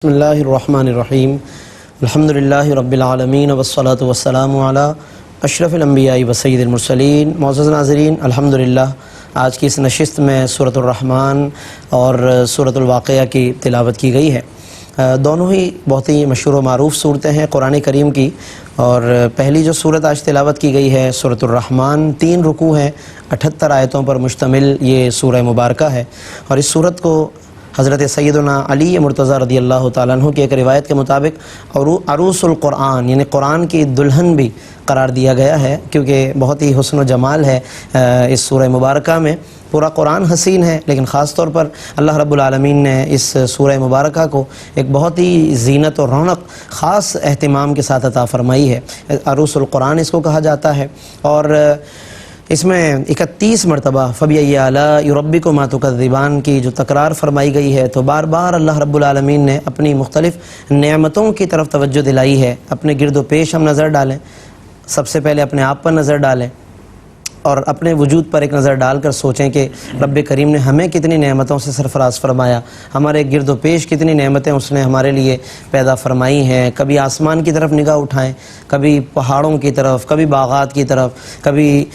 بسم اللہ الرحمن الرحیم الحمدللہ رب العالمین والصلاة والسلام علی اشرف الانبیاء و سید المرسلین۔ معزز ناظرین، الحمدللہ آج کی اس نشست میں سورۃ الرحمن اور سورۃ الواقعہ کی تلاوت کی گئی ہے۔ دونوں ہی بہت ہی مشہور و معروف صورتیں ہیں قرآن کریم کی، اور پہلی جو صورت آج تلاوت کی گئی ہے سورۃ الرحمن، 3 رکوع ہیں، 78 آیتوں پر مشتمل یہ سورہ مبارکہ ہے، اور اس صورت کو حضرت سیدنا علی مرتضیٰ رضی اللہ تعالیٰ عنہ کی ایک روایت کے مطابق عروس القرآن یعنی قرآن کی دلہن بھی قرار دیا گیا ہے، کیونکہ بہت ہی حسن و جمال ہے اس سورہ مبارکہ میں۔ پورا قرآن حسین ہے، لیکن خاص طور پر اللہ رب العالمین نے اس سورہ مبارکہ کو ایک بہت ہی زینت و رونق خاص اہتمام کے ساتھ عطا فرمائی ہے۔ عروس القرآن اس کو کہا جاتا ہے، اور اس میں 31 مرتبہ فَبِأَيِّ آلَاءِ رَبِّكُمَا تُكَذِّبَانِ کی جو تکرار فرمائی گئی ہے، تو بار بار اللہ رب العالمین نے اپنی مختلف نعمتوں کی طرف توجہ دلائی ہے۔ اپنے گرد و پیش ہم نظر ڈالیں، سب سے پہلے اپنے آپ پر نظر ڈالیں اور اپنے وجود پر ایک نظر ڈال کر سوچیں کہ رب کریم نے ہمیں کتنی نعمتوں سے سرفراز فرمایا، ہمارے گرد و پیش کتنی نعمتیں اس نے ہمارے لیے پیدا فرمائی ہیں۔ کبھی آسمان کی طرف نگاہ اٹھائیں، کبھی پہاڑوں کی طرف، کبھی باغات کی طرف، کبھی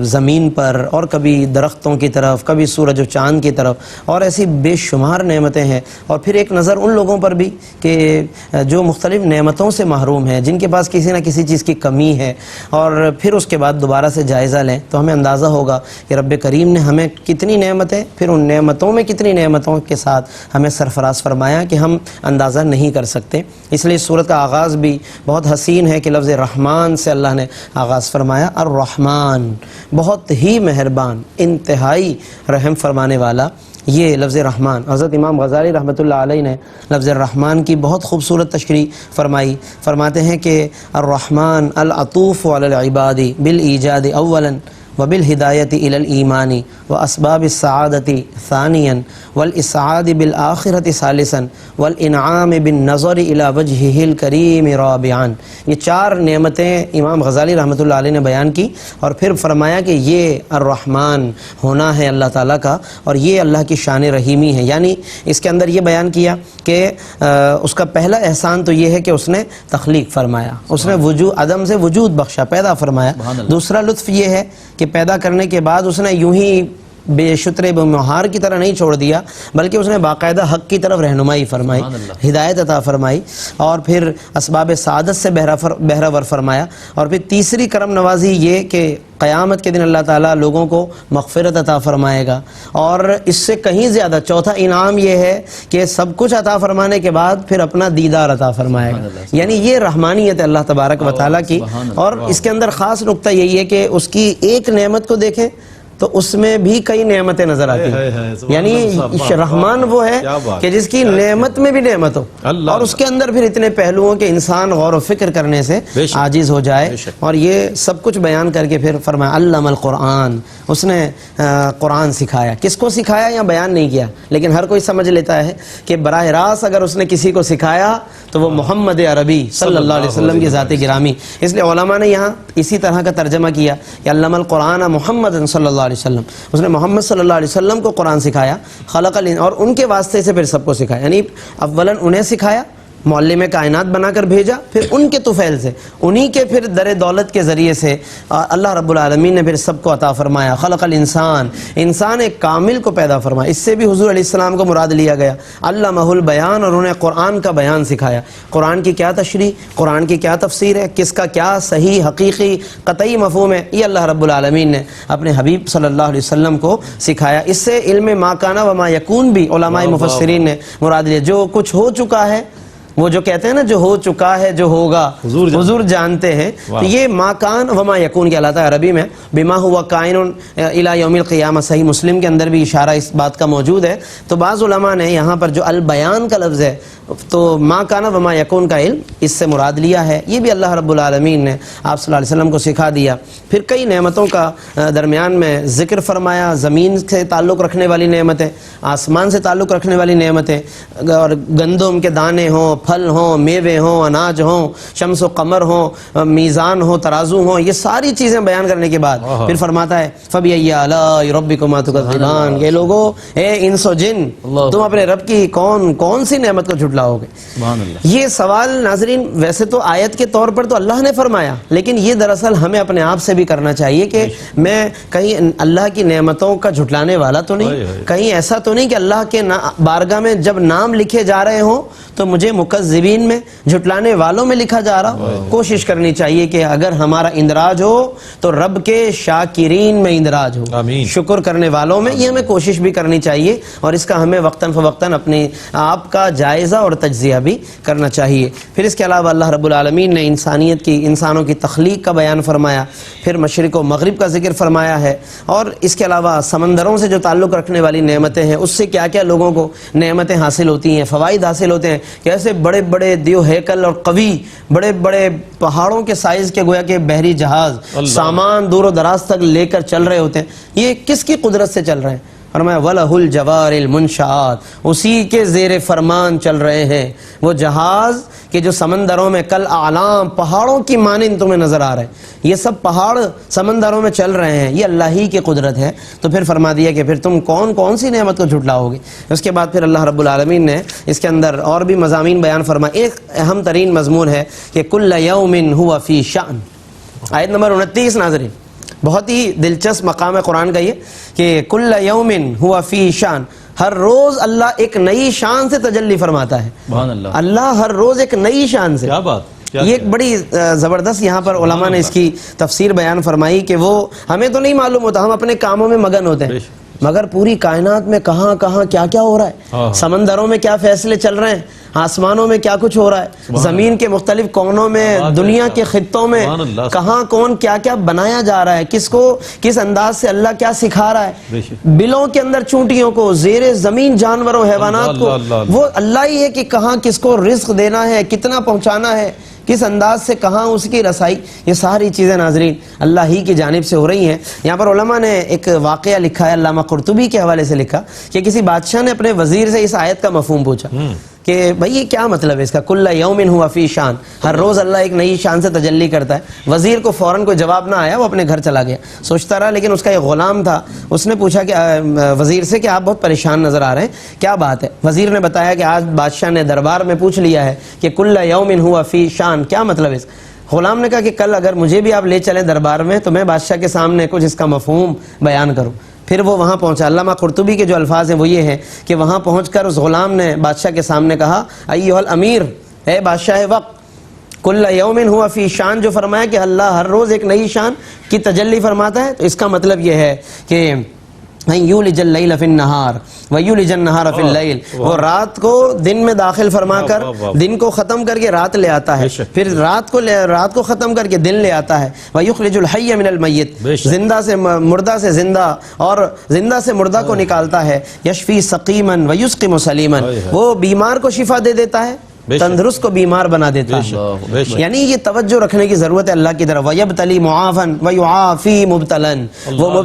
زمین پر، اور کبھی درختوں کی طرف، کبھی سورج و چاند کی طرف، اور ایسی بے شمار نعمتیں ہیں۔ اور پھر ایک نظر ان لوگوں پر بھی کہ جو مختلف نعمتوں سے محروم ہیں، جن کے پاس کسی نہ کسی چیز کی کمی ہے، اور پھر اس کے بعد دوبارہ سے جائزہ لیں تو ہمیں اندازہ ہوگا کہ رب کریم نے ہمیں کتنی نعمتیں، پھر ان نعمتوں میں کتنی نعمتوں کے ساتھ ہمیں سرفراز فرمایا کہ ہم اندازہ نہیں کر سکتے۔ اس لیے سورت کا آغاز بھی بہت حسین ہے کہ لفظ رحمان سے اللہ نے آغاز فرمایا۔ الرحمن، بہت ہی مہربان، انتہائی رحم فرمانے والا، یہ لفظ رحمان۔ حضرت امام غزالی رحمۃ اللہ علیہ نے لفظ الرحمن کی بہت خوبصورت تشریح فرمائی۔ فرماتے ہیں کہ الرحمن العطوف علی العباد بالایجاد اولا وبالہدایت الی الایمان واسباب السعادۃ ثانیا والاسعاد بالآخرۃ ثالثا والانعام بالنظر الی وجہہ الکریم رابعا۔ یہ 4 نعمتیں امام غزالی رحمۃ اللہ علیہ نے بیان کی، اور پھر فرمایا کہ یہ الرحمن ہونا ہے اللہ تعالیٰ کا، اور یہ اللہ کی شان رحیمی ہے۔ یعنی اس کے اندر یہ بیان کیا کہ اس کا پہلا احسان تو یہ ہے کہ اس نے تخلیق فرمایا، اس نے عدم سے وجود بخشا، پیدا فرمایا۔ دوسرا لطف یہ ہے کہ پیدا کرنے کے بعد اس نے یوں ہی بے شتر بے مہار کی طرح نہیں چھوڑ دیا، بلکہ اس نے باقاعدہ حق کی طرف رہنمائی فرمائی، ہدایت عطا فرمائی، اور پھر اسباب سعادت سے بہرہ ور فرمایا۔ اور پھر تیسری کرم نوازی یہ کہ قیامت کے دن اللہ تعالیٰ لوگوں کو مغفرت عطا فرمائے گا، اور اس سے کہیں زیادہ چوتھا انعام یہ ہے کہ سب کچھ عطا فرمانے کے بعد پھر اپنا دیدار عطا فرمائے گا۔ یعنی یہ رحمانیت ہے اللہ تبارک و تعالیٰ کی۔ اور اس کے اندر خاص نقطہ یہی ہے کہ اس کی ایک نعمت کو دیکھیں تو اس میں بھی کئی نعمتیں نظر آتی ہیں۔ یعنی رحمان وہ ہے کہ جس کی نعمت میں بھی نعمت ہو، اور اس کے اندر پھر اتنے پہلوؤں کے انسان غور و فکر کرنے سے عاجز ہو جائے۔ اور یہ سب کچھ بیان کر کے پھر فرمایا علم القرآن، اس نے قرآن سکھایا۔ کس کو سکھایا یا بیان نہیں کیا، لیکن ہر کوئی سمجھ لیتا ہے کہ براہ راست اگر اس نے کسی کو سکھایا تو وہ محمد عربی صلی اللہ علیہ وسلم کی ذات گرامی۔ اس لیے علماء نے یہاں اسی طرح کا ترجمہ کیا کہ علم القرآن محمد صلی اللہ علیہ وسلم، اس نے محمد صلی اللہ علیہ وسلم کو قرآن سکھایا، خلق اور ان کے واسطے سے پھر سب کو سکھایا۔ یعنی اولاً انہیں سکھایا، معلم کائنات بنا کر بھیجا، پھر ان کے طفیل سے، انہی کے پھر در دولت کے ذریعے سے اللہ رب العالمین نے پھر سب کو عطا فرمایا۔ خلق الانسان، انسان ایک کامل کو پیدا فرمایا۔ اس سے بھی حضور علیہ السلام کو مراد لیا گیا، علمہ البیان، اور انہیں قرآن کا بیان سکھایا۔ قرآن کی کیا تشریح، قرآن کی کیا تفسیر ہے، کس کا کیا صحیح حقیقی قطعی مفہوم ہے، یہ اللہ رب العالمین نے اپنے حبیب صلی اللہ علیہ وسلم کو سکھایا۔ اس سے علم ما کان و ما یکون بھی علماء مفسرین نے مراد لیا۔ جو کچھ ہو چکا ہے، وہ جو کہتے ہیں نا جو ہو چکا ہے جو ہوگا حضور جانتے ہیں، تو یہ ما کان وما یکون کہلاتا ہے عربی میں۔ بما ہوا کائن الی یوم القیامہ، صحیح مسلم کے اندر بھی اشارہ اس بات کا موجود ہے۔ تو بعض علماء نے یہاں پر جو البیان کا لفظ ہے تو ما کان وما یکون کا علم اس سے مراد لیا ہے۔ یہ بھی اللہ رب العالمین نے آپ صلی اللہ علیہ وسلم کو سکھا دیا۔ پھر کئی نعمتوں کا درمیان میں ذکر فرمایا، زمین سے تعلق رکھنے والی نعمتیں، آسمان سے تعلق رکھنے والی نعمتیں، اور گندم کے دانے ہوں، پھل ہوں، میوے ہوں، اناج ہوں، شمس و قمر ہوں، میزان ہو، ترازو ہوں، یہ ساری چیزیں بیان کرنے کے بعد پھر فرماتا ہے فَبِأَيِّ آلَاءِ رَبِّكُمَا تُكَذِّبَانِ، یہ لوگو اے انس و جن، تم اپنے رب کی کون سی نعمت کو جھٹلاتے جھٹلاؤ گے؟ سبحان اللہ۔ یہ سوال ناظرین ویسے تو آیت کے طور پر تو اللہ نے فرمایا، لیکن یہ دراصل ہمیں اپنے آپ سے بھی کرنا چاہیے کہ میں کہیں اللہ کی نعمتوں کا جھٹلانے والا تو نہیں، کہیں ایسا تو نہیں کہ اللہ کے بارگاہ میں جب نام لکھے جا رہے ہوں تو مجھے مکذبین میں، جھٹلانے والوں میں لکھا جا رہا۔ کوشش کرنی چاہیے کہ اگر ہمارا اندراج ہو تو رب کے شاکرین میں اندراج ہو، شکر کرنے والوں میں، یہ ہمیں کوشش بھی کرنی چاہیے، اور اس کا ہمیں وقتاً فوقتاً اپنے آپ کا جائزہ اور تجزیہ بھی کرنا چاہیے۔ پھر اس کے علاوہ اللہ رب العالمین نے انسانوں کی تخلیق کا بیان فرمایا، پھر مشرق و مغرب کا ذکر فرمایا ہے، اور اس کے علاوہ سمندروں سے جو تعلق رکھنے والی نعمتیں ہیں، اس سے کیا کیا لوگوں کو نعمتیں حاصل ہوتی ہیں، فوائد حاصل ہوتے ہیں، کہ ایسے بڑے بڑے دیو ہیکل اور قوی بڑے بڑے پہاڑوں کے سائز کے گویا کہ بحری جہاز سامان دور و دراز تک لے کر چل رہے ہوتے ہیں، یہ کس کی قدرت سے چل رہے ہیں؟ فرمایا وَلَهُ الْجَوَارِ الْمُنْشَآتِ، اسی کے زیر فرمان چل رہے ہیں وہ جہاز کہ جو سمندروں میں کل اعلام پہاڑوں کی مانند تمہیں نظر آ رہے ہیں، یہ سب پہاڑ سمندروں میں چل رہے ہیں، یہ اللہ ہی کی قدرت ہے۔ تو پھر فرما دیا کہ پھر تم کون کون سی نعمت کو جھٹلاؤ گے؟ اس کے بعد پھر اللہ رب العالمین نے اس کے اندر اور بھی مضامین بیان فرمائے۔ ایک اہم ترین مضمون ہے کہ کل یوم ہوا فی شأن، آیت نمبر 29 ناظرین، بہت ہی دلچسپ مقام ہے قرآن کا یہ کہ کل یوم ہوا فی شان، ہر روز اللہ ایک نئی شان سے تجلی فرماتا ہے۔ سبحان اللہ، اللہ ہر روز ایک نئی شان سے، کیا بات، یہ ایک بڑی زبردست یہاں پر علماء نے اس کی تفسیر بیان فرمائی کہ وہ ہمیں تو نہیں معلوم ہوتا، ہم اپنے کاموں میں مگن ہوتے ہیں، مگر پوری کائنات میں کہاں کہاں کیا کیا ہو رہا ہے، سمندروں میں کیا فیصلے چل رہے ہیں، آسمانوں میں کیا کچھ ہو رہا ہے، زمین کے مختلف کونوں میں، دنیا کے خطوں میں کہاں کون کیا کیا بنایا جا رہا ہے، کس کو کس انداز سے اللہ کیا سکھا رہا ہے، بلوں کے اندر چونٹیوں کو، زیر زمین جانوروں حیوانات کو، وہ اللہ ہی ہے کہ کہاں کس کو رزق دینا ہے، کتنا پہنچانا ہے، کس انداز سے کہاں اس کی رسائی، یہ ساری چیزیں ناظرین اللہ ہی کی جانب سے ہو رہی ہیں۔ یہاں پر علماء نے ایک واقعہ لکھا ہے، علامہ قرطبی کے حوالے سے لکھا کہ کسی بادشاہ نے اپنے وزیر سے اس آیت کا مفہوم پوچھا کہ بھئی یہ کیا مطلب ہے اس کا، کل یوم ہوا فی شان، ہر روز اللہ ایک نئی شان سے تجلی کرتا ہے۔ وزیر کو فوراً کوئی جواب نہ آیا، وہ اپنے گھر چلا گیا، سوچتا رہا، لیکن اس کا ایک غلام تھا، اس نے پوچھا کہ وزیر سے کہ آپ بہت پریشان نظر آ رہے ہیں، کیا بات ہے؟ وزیر نے بتایا کہ آج بادشاہ نے دربار میں پوچھ لیا ہے کہ کل یوم ہوا فی شان، کیا مطلب ہے اس کا؟ غلام نے کہا کہ کل اگر مجھے بھی آپ لے چلیں دربار میں تو میں بادشاہ کے سامنے کچھ اس کا مفہوم بیان کروں۔ پھر وہ وہاں پہنچا۔ علامہ قرطبی کے جو الفاظ ہیں وہ یہ ہیں کہ وہاں پہنچ کر اس غلام نے بادشاہ کے سامنے کہا ایھا الامیر، اے بادشاہ وقت، کل یوم ہوا فی شان جو فرمایا کہ اللہ ہر روز ایک نئی شان کی تجلی فرماتا ہے، تو اس کا مطلب یہ ہے کہ یولج اللیل فی النہار ویولج النہار فی اللیل، وہ رات کو دن میں داخل فرما کر دن کو ختم کر کے رات لے آتا ہے، پھر رات کو ختم کر کے دن لے آتا ہے، ویخرج الحی من المیت، زندہ سے مردہ سے زندہ اور زندہ سے مردہ کو نکالتا ہے، یشفی سقیما ویسقم سلیما، وہ بیمار کو شفا دے دیتا ہے، تندرست کو بیمار بنا دیتا ہے۔ یعنی یہ توجہ رکھنے کی ضرورت ہے اللہ کی طرف، وَيَبْتَلِي مُعَافًا وَيُعَافِي مُبْتَلًا، وہ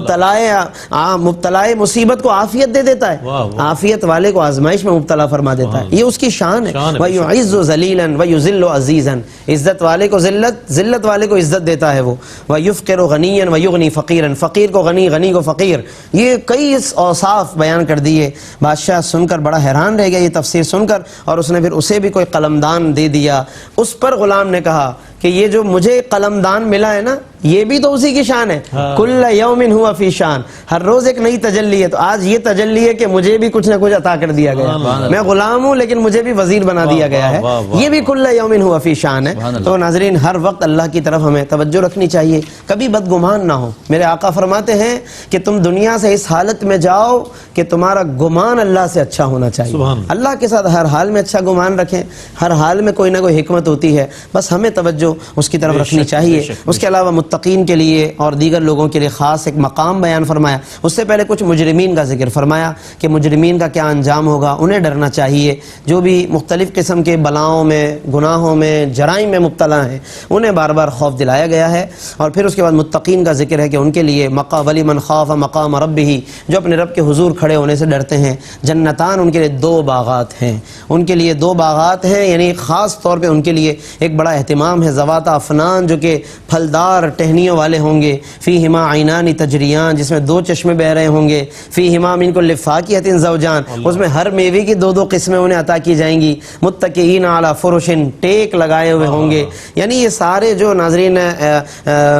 مبتلائے مصیبت کو عافیت دے دیتا ہے، عافیت والے کو آزمائش میں مبتلا فرما دیتا ہے، یہ اس کی شان ہے۔ وَيُعِزُّ ذَلِيلًا وَيُذِلُّ عَزِيزًا، عزت والے کو ذلت والے کو عزت دیتا ہے وہ۔ وَيُفْقِرُ غَنِيًّا وَيُغْنِي فَقِيرًا، فقیر کو غنی، غنی کو فقیر، یہ کئی اوصاف بیان کر دیے۔ بادشاہ سن کر بڑا حیران رہ گیا یہ تفسیر سن کر، اور اس نے پھر اسے بھی کوئی قلمدان دے دیا۔ اس پر غلام نے کہا کہ یہ جو مجھے قلمدان ملا ہے نا، یہ بھی تو اسی کی شان ہے، کل یوم ہوا فی شان، ہر روز ایک نئی تجلی ہے، تو آج یہ تجلی ہے کہ مجھے بھی کچھ نہ کچھ عطا کر دیا گیا، میں غلام ہوں لیکن مجھے بھی وزیر بنا دیا گیا ہے، یہ بھی کل یوم ہوا فی شان ہے۔ تو ناظرین ہر وقت اللہ کی طرف ہمیں توجہ رکھنی چاہیے، کبھی بدگمان نہ ہو۔ میرے آقا فرماتے ہیں کہ تم دنیا سے اس حالت میں جاؤ کہ تمہارا گمان اللہ سے اچھا ہونا چاہیے، اللہ کے ساتھ ہر حال میں اچھا گمان رکھیں، ہر حال میں کوئی نہ کوئی حکمت ہوتی ہے، بس ہمیں توجہ اس کی طرف رکھنی چاہیے۔ اس کے علاوہ متقین کے لیے اور دیگر لوگوں کے لیے خاص ایک مقام بیان فرمایا۔ اس سے پہلے کچھ مجرمین کا ذکر فرمایا کہ مجرمین کا کیا انجام ہوگا، انہیں ڈرنا چاہیے، جو بھی مختلف قسم کے بلاؤں میں، گناہوں میں، جرائم میں مبتلا ہیں، انہیں بار بار خوف دلایا گیا ہے۔ اور پھر اس کے بعد متقین کا ذکر ہے کہ ان کے لیے وَلِمَنْ خَافَ مَقَامَ رَبِّهِ، جو اپنے رب کے حضور کھڑے ہونے سے ڈرتے ہیں، جنتان، ان کے لیے 2 باغات ہیں، ان کے لیے 2 باغات ہیں، یعنی خاص طور پہ ان کے لیے ایک بڑا اہتمام ہے، ذوات افنان، جو کہ پھلدار ٹہنیوں والے ہوں گے، فیہما عینان تجریان، جس میں 2 چشمے بہ رہے ہوں گے، فیہما من کل فاکہۃ زوجان، اس میں ہر میوے کی 2 قسمیں انہیں عطا کی جائیں گی، متکئین علی فرش، ٹیک لگائے ہوئے ہوں گے۔ یعنی یہ سارے جو ناظرین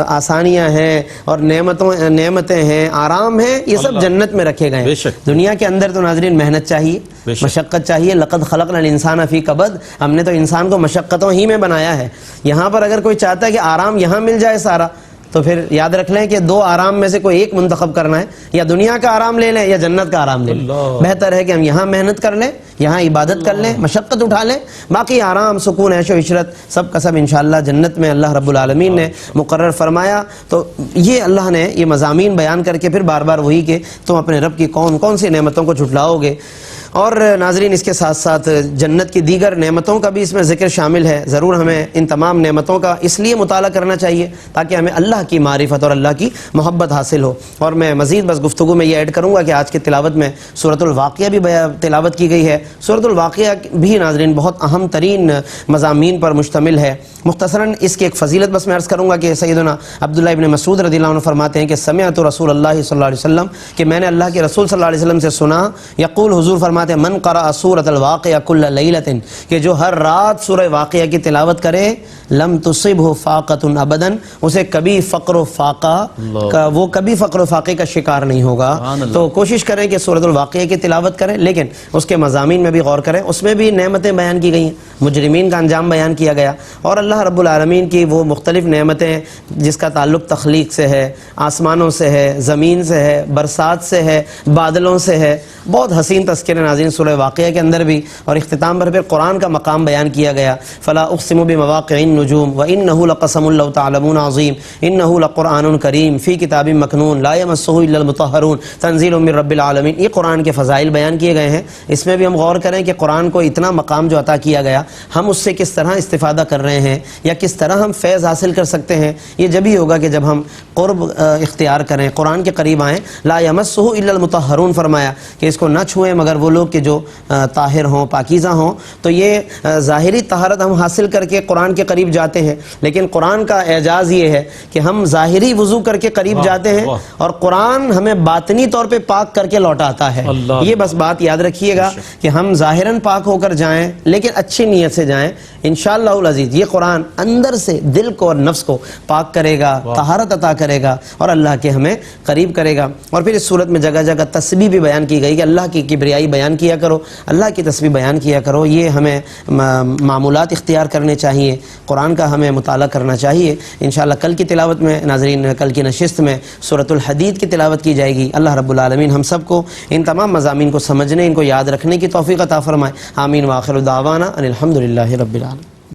آسانیاں ہیں اور نعمتیں ہیں، آرام ہیں، یہ سب جنت میں رکھے گئے ہیں۔ دنیا کے اندر تو ناظرین محنت چاہیے، مشقت چاہیے، لقد خلقنا الانسان فی کبد، ہم نے تو انسان کو مشقتوں ہی میں بنایا ہے۔ یہاں پر اگر کوئی چاہتا ہے کہ آرام یہاں مل جائے سارا، تو پھر یاد رکھ لیں کہ 2 آرام میں سے کوئی ایک منتخب کرنا ہے، یا دنیا کا آرام لے لیں یا جنت کا آرام لے لیں۔ بہتر ہے کہ ہم یہاں محنت کر لیں، یہاں عبادت کر لیں، مشقت اٹھا لیں، باقی آرام، سکون، عیش و عشرت سب کا سب انشاءاللہ جنت میں اللہ رب العالمین نے مقرر فرمایا۔ تو یہ اللہ نے یہ مضامین بیان کر کے پھر بار بار وہی کہ تم اپنے رب کی کون سی نعمتوں کو جھٹلاؤ گے۔ اور ناظرین اس کے ساتھ ساتھ جنت کی دیگر نعمتوں کا بھی اس میں ذکر شامل ہے۔ ضرور ہمیں ان تمام نعمتوں کا اس لیے مطالعہ کرنا چاہیے تاکہ ہمیں اللہ کی معرفت اور اللہ کی محبت حاصل ہو۔ اور میں مزید بس گفتگو میں یہ ایڈ کروں گا کہ آج کی تلاوت میں سورۃ الواقعہ بھی تلاوت کی گئی ہے۔ سورۃ الواقعہ بھی ناظرین بہت اہم ترین مضامین پر مشتمل ہے۔ مختصراً اس کی ایک فضیلت بس میں عرض کروں گا کہ سیدنا عبداللہ ابن مسعود رضی اللہ عنہ فرماتے ہیں کہ سمعت رسول اللہ صلی اللہ علیہ وسلم، کہ میں نے اللہ کے رسول صلی اللہ علیہ وسلم سے سنا، یقول، حضور فرماتے ہیں، من قرأ سورۃ الواقعہ کل لیلۃ، کہ جو ہر رات سورہ واقعہ کی تلاوت کرے، لم تصبہ فاقۃ ابدا، اسے کبھی فقر و فاقہ وہ کبھی فقر و فاقے کا شکار نہیں ہوگا۔ تو کوشش کریں کہ سورۃ الواقعہ کی تلاوت کریں، لیکن اس کے مضامین میں بھی غور کریں، اس میں بھی نعمتیں بیان کی گئی ہیں، مجرمین کا انجام بیان کیا گیا، اور اللہ رب العالمین کی وہ مختلف نعمتیں جس کا تعلق تخلیق سے ہے، آسمانوں سے ہے، زمین سے ہے، برسات سے ہے، بادلوں سے ہے، بہت حسین تذکرے ناظرین سورہ واقعہ کے اندر بھی۔ اور اختتام پر پھر قرآن کا مقام بیان کیا گیا، فلا اقسم بمواقع النجوم وانہ لقسم لو تعلمون عظیم انہ لقرآن کریم فی کتاب مکنون لا یمسہ الا المطہرون تنزیل من رب العالمین۔ یہ قرآن کے فضائل بیان کیے گئے ہیں، اس میں بھی ہم غور کریں کہ قرآن کو اتنا مقام جو عطا کیا گیا، ہم اس سے کس طرح استفادہ کر رہے ہیں یا کس طرح ہم فیض حاصل کر سکتے ہیں۔ یہ جب ہی ہوگا کہ جب ہم قرب اختیار کریں، قرآن کے قریب آئیں۔ لا یمسہ الا المطہرون فرمایا کہ اس کو نہ چھوئیں مگر وہ لوگ کہ جو طاہر ہوں، پاکیزہ ہوں۔ تو یہ ظاہری طہارت ہم حاصل کر کے قرآن کے قریب جاتے ہیں، لیکن قرآن کا اعجاز یہ ہے کہ ہم ظاہری وضو کر کے قریب جاتے ہیں اور قرآن ہمیں باطنی طور پہ پاک کر کے لوٹاتا ہے۔ یہ بس بات یاد رکھیے گا کہ ہم ظاہراً پاک ہو کر جائیں لیکن اچھی نیت سے جائیں، انشاءاللہ العزیز یہ قرآن اندر سے دل کو اور نفس کو پاک کرے گا، طہارت عطا کرے گا اور اللہ کے ہمیں قریب کرے گا۔ اور پھر اس صورت میں جگہ جگہ تسبیح بھی بیان کی گئی کہ اللہ کی کبریائی بیان کیا کرو، اللہ کی تسبیح بیان کیا کرو۔ یہ ہمیں معمولات اختیار کرنے چاہیے، قرآن کا ہمیں مطالعہ کرنا چاہیے۔ انشاءاللہ کل کی تلاوت میں ناظرین، کل کی نشست میں سورۃ الحدید کی تلاوت کی جائے گی۔ اللہ رب العالمین ہم سب کو ان تمام مضامین کو سمجھنے، ان کو یاد رکھنے کی توفیق عطا فرمائے۔ آمین۔ وآخر دعوانا ان الحمد للہ رب العالمین۔